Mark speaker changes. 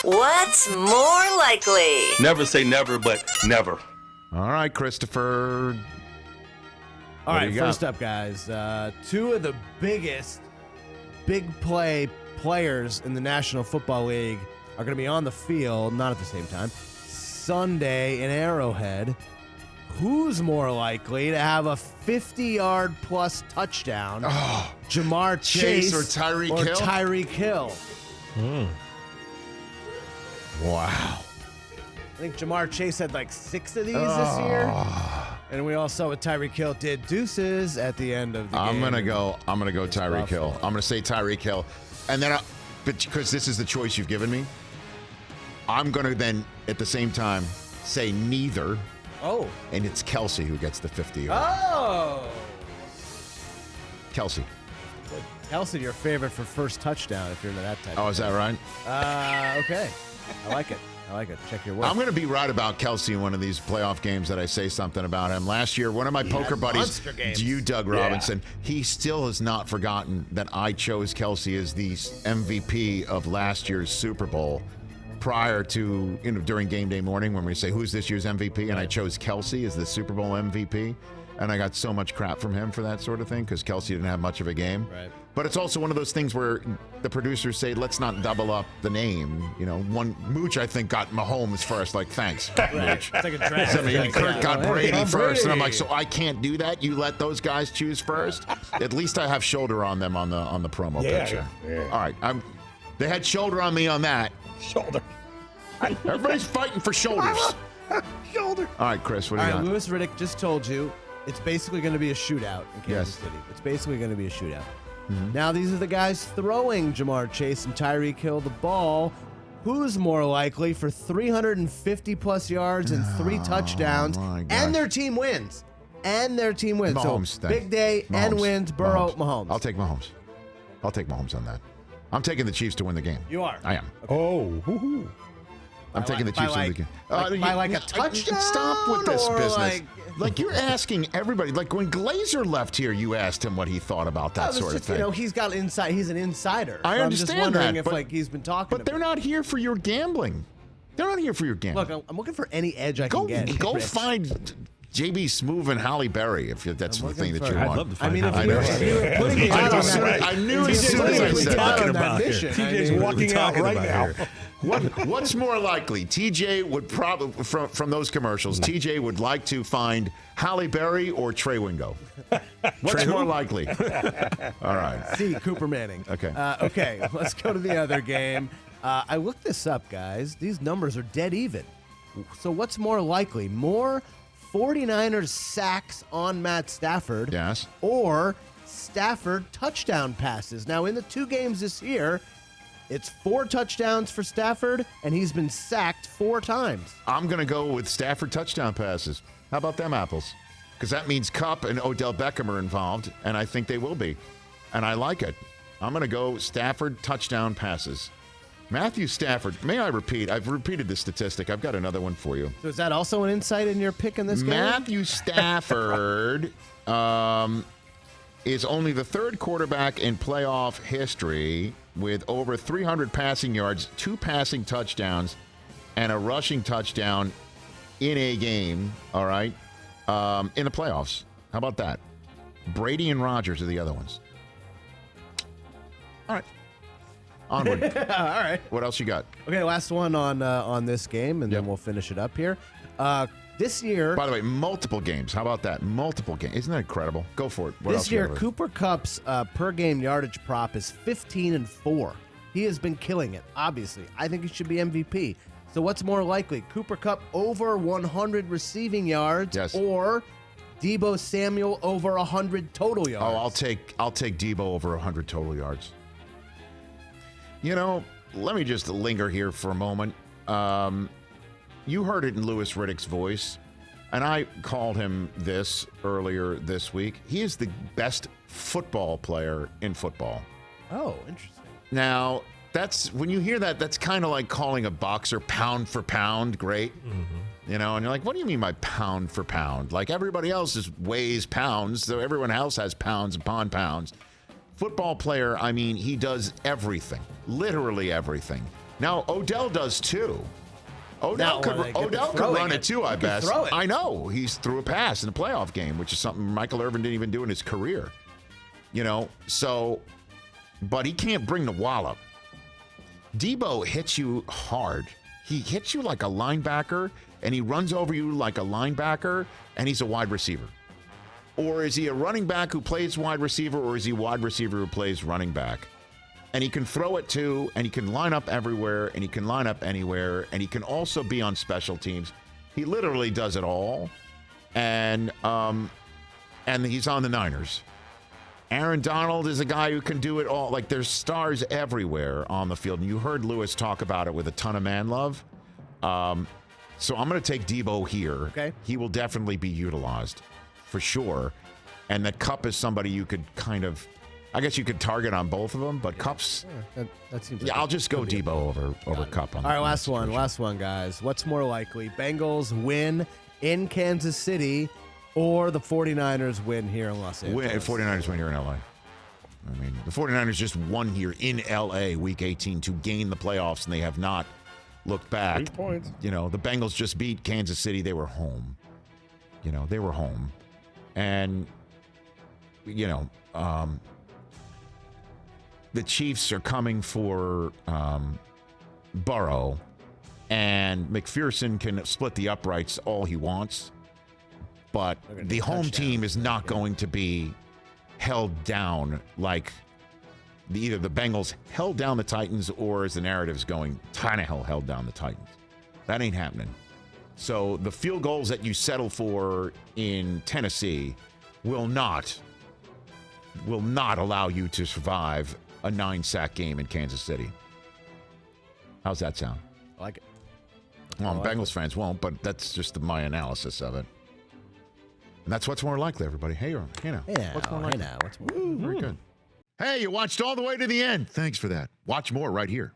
Speaker 1: What's more likely?
Speaker 2: Never say never, but never.
Speaker 3: All right, Christopher.
Speaker 4: All right, first up, guys. Two of the biggest big play players in the National Football League are going to be on the field, not at the same time, Sunday in Arrowhead. Who's more likely to have a 50-yard plus touchdown? Jamar Chase
Speaker 3: or Tyreek Hill? Wow.
Speaker 4: I think Jamar Chase had like 6 of these this year. And we all saw what Tyreek Hill did deuces at the end of the game.
Speaker 3: I'm gonna go Tyreek Hill. I'm gonna say Tyreek Hill. And then but because this is the choice you've given me, I'm gonna then at the same time say neither.
Speaker 4: Oh.
Speaker 3: And it's Kelsey who gets the 50.
Speaker 4: Oh.
Speaker 3: Kelsey.
Speaker 4: Kelsey, your favorite for first touchdown if you're into that type.
Speaker 3: Oh, is that right?
Speaker 4: Okay. I like it. Check your work.
Speaker 3: I'm going to be right about Kelsey in one of these playoff games that I say something about him. Last year, one of my poker buddies, Doug Robinson, he still has not forgotten that I chose Kelsey as the MVP of last year's Super Bowl prior to, during game day morning when we say, who's this year's MVP? And I chose Kelsey as the Super Bowl MVP. And I got so much crap from him for that sort of thing because Kelsey didn't have much of a game.
Speaker 4: Right.
Speaker 3: But it's also one of those things where the producers say, let's not double up the name. Mooch, I think, got Mahomes first. Like, thanks, Mooch.
Speaker 4: It's like a draft.
Speaker 3: Kurt got Brady first. And I'm like, so I can't do that? You let those guys choose first? At least I have shoulder on them on the promo picture.
Speaker 5: Yeah.
Speaker 3: All right. They had shoulder on me on that.
Speaker 5: Shoulder.
Speaker 3: Everybody's fighting for shoulders.
Speaker 5: Shoulder.
Speaker 3: All right, Chris, what do you got?
Speaker 4: Lewis Riddick just told you it's basically going to be a shootout in Kansas City. It's basically going to be a shootout. Mm-hmm. Now, these are the guys throwing Jamar Chase and Tyreek Hill the ball. Who's more likely for 350-plus yards and 3 touchdowns, and their team wins?
Speaker 3: Mahomes,
Speaker 4: so, big day and wins. Burrow, Mahomes.
Speaker 3: I'll take Mahomes. On that. I'm taking the Chiefs to win the game.
Speaker 4: You are?
Speaker 3: I am.
Speaker 4: Okay.
Speaker 5: Oh.
Speaker 3: I'm taking the Chiefs to win the game.
Speaker 4: By a touchdown?
Speaker 3: Stop with this business.
Speaker 4: Like
Speaker 3: you're asking everybody. Like when Glazer left here, you asked him what he thought about that sort of thing.
Speaker 4: He's got inside. He's an insider.
Speaker 3: I
Speaker 4: I'm
Speaker 3: understand
Speaker 4: just wondering
Speaker 3: that,
Speaker 4: if he's been talking.
Speaker 3: But they're not here for your gambling. They're not here for your gambling.
Speaker 4: Look, I'm looking for any edge I can get.
Speaker 3: Go find J.B. Smoove and Halle Berry if that's the thing that you want.
Speaker 5: I'd love to find
Speaker 4: if you were putting me out on that,
Speaker 3: I knew as soon as I said that.
Speaker 5: TJ's walking out right now.
Speaker 3: What's more likely? TJ would probably, from those commercials, TJ would like to find Halle Berry or Trey Wingo. What's more likely? All right.
Speaker 4: C. Cooper Manning.
Speaker 3: Okay.
Speaker 4: Okay, let's go to the other game. I looked this up, guys. These numbers are dead even. So what's more likely? More 49ers sacks on Matt Stafford.
Speaker 3: Yes.
Speaker 4: Or Stafford touchdown passes. Now, in the 2 games this year, it's 4 touchdowns for Stafford, and he's been sacked 4 times.
Speaker 3: I'm going to go with Stafford touchdown passes. How about them apples? Because that means Kupp and Odell Beckham are involved, and I think they will be. And I like it. I'm going to go Stafford touchdown passes. Matthew Stafford, may I repeat? I've repeated this statistic. I've got another one for you.
Speaker 4: So is that also an insight in your pick in this game?
Speaker 3: Matthew Stafford is only the 3rd quarterback in playoff history with over 300 passing yards, 2 passing touchdowns, and a rushing touchdown in a game, all right, in the playoffs. How about that? Brady and Rodgers are the other ones. All right. Onward.
Speaker 4: All right.
Speaker 3: What else you got?
Speaker 4: Okay, last one on this game, and then we'll finish it up here. This year...
Speaker 3: By the way, multiple games. How about that? Multiple games. Isn't that incredible? Go for it. What
Speaker 4: this
Speaker 3: else you
Speaker 4: year,
Speaker 3: got?
Speaker 4: Cooper Kupp's per-game yardage prop is 15-4. He has been killing it, obviously. I think he should be MVP. So what's more likely? Cooper Kupp over 100 receiving yards or Deebo Samuel over 100 total yards?
Speaker 3: Oh, I'll take Deebo over 100 total yards. Let me just linger here for a moment. You heard it in Lewis Riddick's voice, and I called him this earlier this week. He is the best football player in football.
Speaker 4: Oh, interesting.
Speaker 3: Now, when you hear that, that's kind of like calling a boxer pound for pound great. Mm-hmm. And you're like, what do you mean by pound for pound? Like everybody else weighs pounds, so everyone else has pounds upon pounds. Football player, I mean, he does everything, literally everything. Now, Odell does too. Odell
Speaker 4: Now,
Speaker 3: could run it too, I bet.
Speaker 4: throw it.
Speaker 3: I know. He's threw a pass in a playoff game, which is something Michael Irvin didn't even do in his career. But he can't bring the wallop. Deebo hits you hard. He hits you like a linebacker, and he runs over you like a linebacker, and he's a wide receiver. Or is he a running back who plays wide receiver, or is he a wide receiver who plays running back? And he can throw it too, and he can line up everywhere, and he can line up anywhere, and he can also be on special teams. He literally does it all. And he's on the Niners. Aaron Donald is a guy who can do it all. Like, there's stars everywhere on the field. And you heard Lewis talk about it with a ton of man love. So I'm going to take Deebo here.
Speaker 4: Okay.
Speaker 3: He will definitely be utilized for sure. And that Kupp is somebody you could kind of, I guess you could target on both of them, but Kupp's.
Speaker 4: That seems like
Speaker 3: I'll just go Deebo over Kupp.
Speaker 4: All right, last one, guys. What's more likely? Bengals win in Kansas City or the 49ers win here in Los Angeles?
Speaker 3: 49ers win here in L.A. I mean, the 49ers just won here in L.A. Week 18 to gain the playoffs, and they have not looked back.
Speaker 5: 3 points.
Speaker 3: The Bengals just beat Kansas City. They were home. They were home. And, the Chiefs are coming for Burrow, and McPherson can split the uprights all he wants. But the home team is not going to be held down like either the Bengals held down the Titans, or as the narrative's going, Tannehill held down the Titans. That ain't happening. So the field goals that you settle for in Tennessee will not allow you to survive a 9-sack game in Kansas City. How's that sound?
Speaker 4: I like it.
Speaker 3: Well, Bengals fans won't, but that's just my analysis of it. And that's what's more likely, everybody. Hey, what's more likely?
Speaker 4: What's more?
Speaker 3: Very good. Hey, you watched all the way to the end. Thanks for that. Watch more right here.